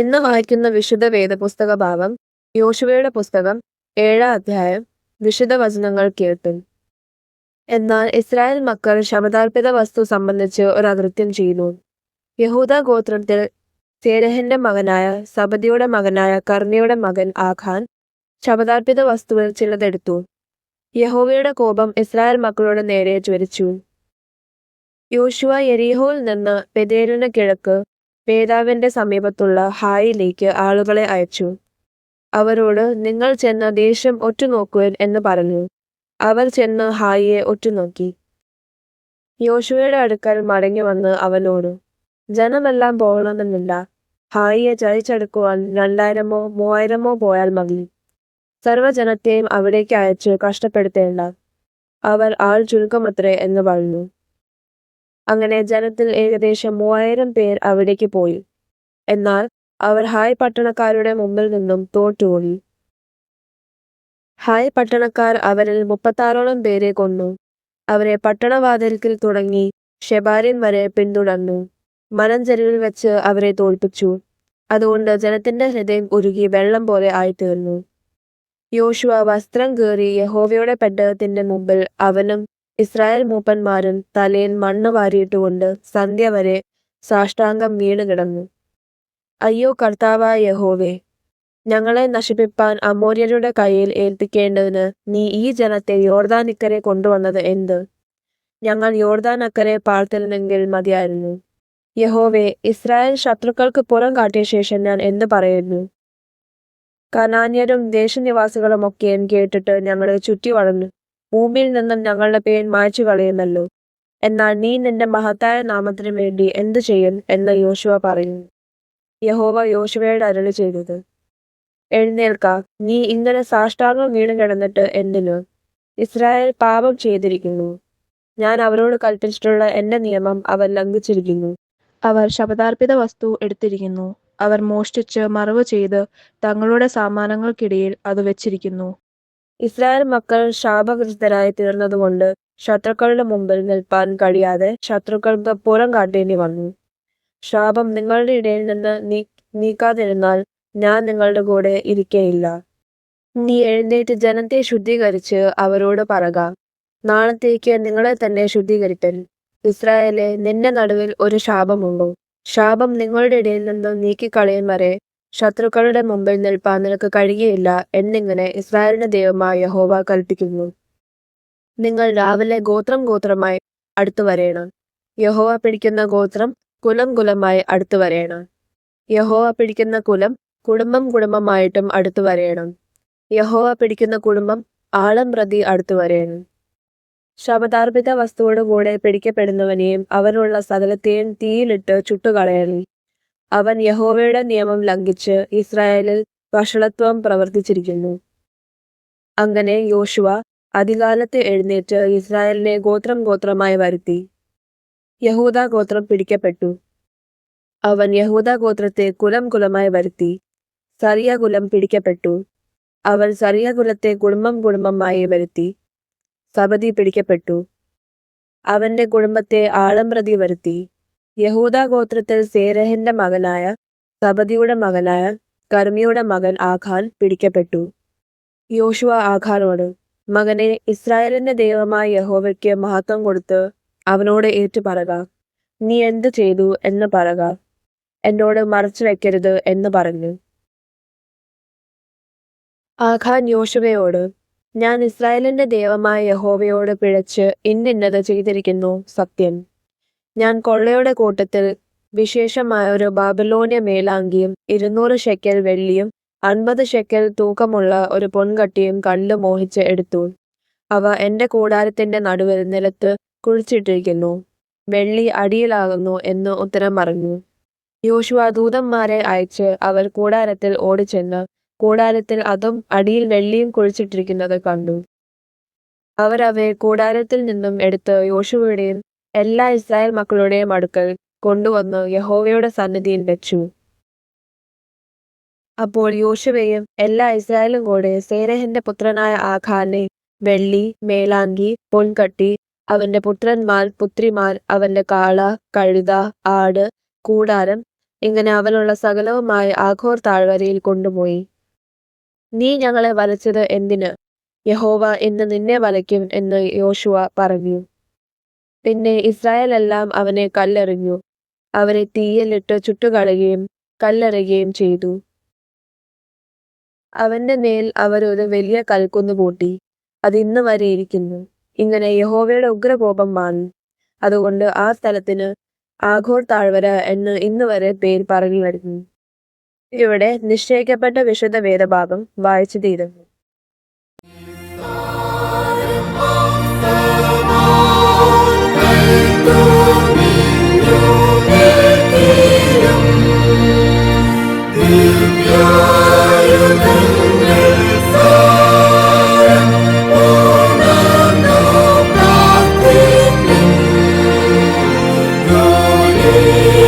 ഇന്ന് വായിക്കുന്ന വിശുദ്ധ വേദപുസ്തക ഭാഗം യോശുവയുടെ പുസ്തകം 7-ാം അധ്യായം. വിശുദ്ധ വചനങ്ങൾ കേൾപ്പിൻ. എന്നാൽ ഇസ്രായേൽ മക്കൾ ശപഥാർപ്പിത വസ്തു സംബന്ധിച്ച് ഒരു അകൃത്യം ചെയ്തു. യഹൂദ ഗോത്രത്തിൽ സേരഹിന്റെ മകനായ സബദിയുടെ മകനായ കർമ്മിയുടെ മകൻ ആഖാൻ ശപഥാർപ്പിത വസ്തുവിൽ ചിലതെടുത്തു. യഹോവയുടെ കോപം ഇസ്രായേൽ മക്കളുടെ നേരെ ജ്വലിച്ചു. യോശുവ യെരിഹോയിൽ നിന്ന് ബേഥേലിന് കിഴക്ക് പേതാവിന്റെ സമീപത്തുള്ള ഹായിലേക്ക് ആളുകളെ അയച്ചു. അവരോട്, നിങ്ങൾ ചെന്ന് ദേശം ഒറ്റുനോക്കുവിൻ എന്ന് പറഞ്ഞു. അവർ ചെന്ന് ഹായിയെ ഒറ്റുനോക്കി. യോശുവയുടെ അടുക്കൽ മടങ്ങി വന്ന് അവനോട്, ജനമെല്ലാം പോകണമെന്നില്ല. ഹായിയെ ചരിച്ചെടുക്കുവാൻ 2000-ഓ 3000-ഓ പോയാൽ മതി. സർവ്വജനത്തെയും അവിടേക്ക് അയച്ച് കഷ്ടപ്പെടുത്തേണ്ട. അവർ ആൾ ചുരുക്കമത്രേ എന്ന് പറഞ്ഞു. അങ്ങനെ ജനത്തിൽ ഏകദേശം 3000 പേർ അവിടേക്ക് പോയി. എന്നാൽ അവർ ഹായ് പട്ടണക്കാരുടെ മുമ്പിൽ നിന്നും തോറ്റുപോയി. ഹായ് പട്ടണക്കാർ അവരിൽ 36ഓളം പേരെ കൊന്നു. അവരെ പട്ടണവാതിൽക്കൽ തുടങ്ങി ഷെബാരിം വരെ പിന്തുടർന്നു. മലഞ്ചെരിവിൽ വെച്ച് അവരെ തോൽപ്പിച്ചു. അതുകൊണ്ട് ജനത്തിന്റെ ഹൃദയം ഉരുകി വെള്ളം പോലെ ആയിത്തീർന്നു. യോശുവ വസ്ത്രം കീറി യഹോവയുടെ പെട്ടകത്തിന്റെ മുമ്പിൽ അവനും ഇസ്രായേൽ മൂപ്പന്മാരും തലയിൽ മണ്ണ് വാരിയിട്ടുകൊണ്ട് സന്ധ്യ വരെ സാഷ്ടാംഗം വീണ് കിടന്നു. അയ്യോ കർത്താവായ യഹോവേ, ഞങ്ങളെ നശിപ്പിപ്പാൻ അമോര്യരുടെ കയ്യിൽ ഏൽപ്പിക്കേണ്ടതിന് നീ ഈ ജനത്തെ യോർദാനിക്കരെ കൊണ്ടുവന്നത് എന്ത്? ഞങ്ങൾ യോർദാനക്കരെ പാർത്തിരുന്നെങ്കിൽ മതിയായിരുന്നു. യഹോവേ, ഇസ്രായേൽ ശത്രുക്കൾക്ക് പുറം കാട്ടിയ ശേഷം ഞാൻ എന്ത് പറയുന്നു? കനാന്യരും ദേശനിവാസികളും ഒക്കെയും കേട്ടിട്ട് ഞങ്ങളെ ചുറ്റി വളർന്നു. ഭൂമിയിൽ നിന്നും ഞങ്ങളുടെ പേൻ മായ്ച്ചു കളയുമല്ലോ. എന്നാൽ നീ നിന്റെ മഹത്തായ നാമത്തിനു വേണ്ടി എന്തു ചെയ്യും എന്ന് യോശുവ പറയുന്നു. യഹോവ യോശുവയോട് അരുളി ചെയ്തത്, എഴുന്നേൽക്ക, നീ ഇങ്ങനെ സാഷ്ടാംഗം വീണ് കിടന്നിട്ട് എന്തിനു? ഇസ്രായേൽ പാപം ചെയ്തിരിക്കുന്നു. ഞാൻ അവരോട് കൽപ്പിച്ചിട്ടുള്ള എന്റെ നിയമം അവർ ലംഘിച്ചിരിക്കുന്നു. അവർ ശപഥാർപ്പിത വസ്തു എടുത്തിരിക്കുന്നു. അവർ മോഷ്ടിച്ച് മറവ് ചെയ്ത് തങ്ങളുടെ സാമാനങ്ങൾക്കിടയിൽ അത് വെച്ചിരിക്കുന്നു. ഇസ്രായേൽ മക്കൾ ശാപഗ്രസ്തരായി തീർന്നതുകൊണ്ട് ശത്രുക്കളുടെ മുമ്പിൽ നിൽപ്പാൻ കഴിയാതെ ശത്രുക്കൾക്ക് പുറം കാട്ടേണ്ടി വന്നു. ശാപം നിങ്ങളുടെ ഇടയിൽ നിന്ന് നീക്കാതിരുന്നാൽ ഞാൻ നിങ്ങളുടെ കൂടെ ഇരിക്കയില്ല. നീ എഴുന്നേറ്റ് ജനത്തെ ശുദ്ധീകരിച്ച് അവരോട് പറക, നാളത്തേക്ക് നിങ്ങളെ തന്നെ ശുദ്ധീകരിപ്പൻ. ഇസ്രായേലെ, നിന്റെ നടുവിൽ ഒരു ശാപമുണ്ടോ? ശാപം നിങ്ങളുടെ ഇടയിൽ നിന്ന് നീക്കിക്കളയും വരെ ശത്രുക്കളുടെ മുമ്പിൽ നിൽപ്പാൻ നിനക്ക് കഴിയുകയില്ല എന്നിങ്ങനെ ഇസ്രായേലിന്റെ ദൈവമായ യഹോവ കൽപ്പിക്കുന്നു. നിങ്ങൾ രാവിലെ ഗോത്രം ഗോത്രമായി അടുത്തു വരേണം. യഹോവ പിടിക്കുന്ന ഗോത്രം കുലം കുലമായി അടുത്തു വരേണം. യഹോവ പിടിക്കുന്ന കുലം കുടുംബം കുടുംബമായിട്ടും അടുത്തു വരേണം. യഹോവ പിടിക്കുന്ന കുടുംബം ആളം പ്രതി അടുത്തു വരേണം. ശപഥാർപ്പിത വസ്തുവോടുകൂടെ പിടിക്കപ്പെടുന്നവനെയും അവനുള്ള സകലത്തെയും തീയിലിട്ട് ചുട്ടുകളയണം. അവൻ യഹോവയുടെ നിയമം ലംഘിച്ച് ഇസ്രായേലിൽ വഷളത്വം പ്രവർത്തിച്ചിരിക്കുന്നു. അങ്ങനെ യോശുവ അതികാലത്ത് എഴുന്നേറ്റ് ഇസ്രായേലിനെ ഗോത്രം ഗോത്രമായി വരുത്തി. യഹൂദ ഗോത്രം പിടിക്കപ്പെട്ടു. അവൻ യഹൂദ ഗോത്രത്തെ കുലം കുലമായി വരുത്തി. സറിയ കുലം പിടിക്കപ്പെട്ടു. അവൻ സറിയ കുലത്തെ കുടുംബം കുടുംബമായി വരുത്തി. സബദി പിടിക്കപ്പെട്ടു. അവന്റെ കുടുംബത്തെ ആളം പ്രതി വരുത്തി. യഹൂദ ഗോത്രത്തിൽ സേരഹിന്റെ മകനായ സബദിയുടെ മകനായ കർമ്മിയുടെ മകൻ ആഖാൻ പിടിക്കപ്പെട്ടു. യോശുവ ആഖാനോട്, മകനെ, ഇസ്രായേലിന്റെ ദൈവമായ യഹോവയ്ക്ക് മഹത്വം കൊടുത്ത് അവനോട് ഏറ്റുപറക. നീ എന്ത് ചെയ്തു എന്ന് പറക. എന്നോട് മറച്ചു വെക്കരുത് എന്ന് പറഞ്ഞു. ആഖാൻ യോശുവയോട്, ഞാൻ ഇസ്രായേലിന്റെ ദൈവമായ യഹോവയോട് പിഴച്ച് ഇന്നത് ചെയ്തിരിക്കുന്നു സത്യം. ഞാൻ കൊള്ളയുടെ കൂട്ടത്തിൽ വിശേഷമായ ഒരു ബാബിലോന്യ മേലാങ്കിയും 200 ഷെക്കൽ വെള്ളിയും 50 ഷെക്കൽ തൂക്കമുള്ള ഒരു പൊൻകട്ടിയും കണ്ടു മോഹിച്ച് എടുത്തു. അവ എന്റെ കൂടാരത്തിന്റെ നടുവിൽ നിലത്ത് കുഴിച്ചിട്ടിരിക്കുന്നു. വെള്ളി അടിയിലാകുന്നു എന്ന് ഉത്തരം പറഞ്ഞു. യോശുവ ദൂതന്മാരെ അയച്ച് അവർ കൂടാരത്തിൽ ഓടിച്ചെന്ന് കൂടാരത്തിൽ അതും അടിയിൽ വെള്ളിയും കുഴിച്ചിട്ടിരിക്കുന്നത് കണ്ടു. അവരവയെ കൂടാരത്തിൽ നിന്നും എടുത്ത് യോശുവയുടെയും എല്ലാ ഇസ്രായേൽ മക്കളുടെയും അടുക്കൽ കൊണ്ടുവന്ന് യഹോവയുടെ സന്നിധിയിൽ വെച്ചു. അപ്പോൾ യോശുവയും എല്ലാ ഇസ്രായേലും കൂടെ സേരഹിന്റെ പുത്രനായ ആഖാനെ വെള്ളി, മേലാങ്കി, പൊൻകട്ടി, അവന്റെ പുത്രന്മാർ പുത്രിമാർ, അവന്റെ കാള, കഴുത, ആട്, കൂടാരം, ഇങ്ങനെ അവനുള്ള സകലവുമായി ആഖോർ താഴ്വരയിൽ കൊണ്ടുപോയി. നീ ഞങ്ങളെ വലച്ചത് എന്തിന്? യഹോവ ഇന്ന് നിന്നെ വലയ്ക്കും എന്ന് യോശുവ പറഞ്ഞു. പിന്നെ ഇസ്രായേൽ എല്ലാം അവനെ കല്ലെറിഞ്ഞു. അവരെ തീയിലിട്ട് ചുട്ടുകളയുകയും കല്ലെറിയുകയും ചെയ്തു. അവന്റെ മേൽ അവരൊരു വലിയ കൽക്കുന്ന് കൂട്ടി. അത് ഇന്ന് വരെ ഇരിക്കുന്നു. ഇങ്ങനെ യഹോവയുടെ ഉഗ്രകോപം മാറി. അതുകൊണ്ട് ആ സ്ഥലത്തിന് ആഖോർ താഴ്വര എന്ന് ഇന്ന് വരെ പേര് പറഞ്ഞു വരുന്നു. ഇവിടെ നിശ്ചയിക്കപ്പെട്ട വിശുദ്ധ വേദഭാഗം വായിച്ചു തീരുന്നു. Glory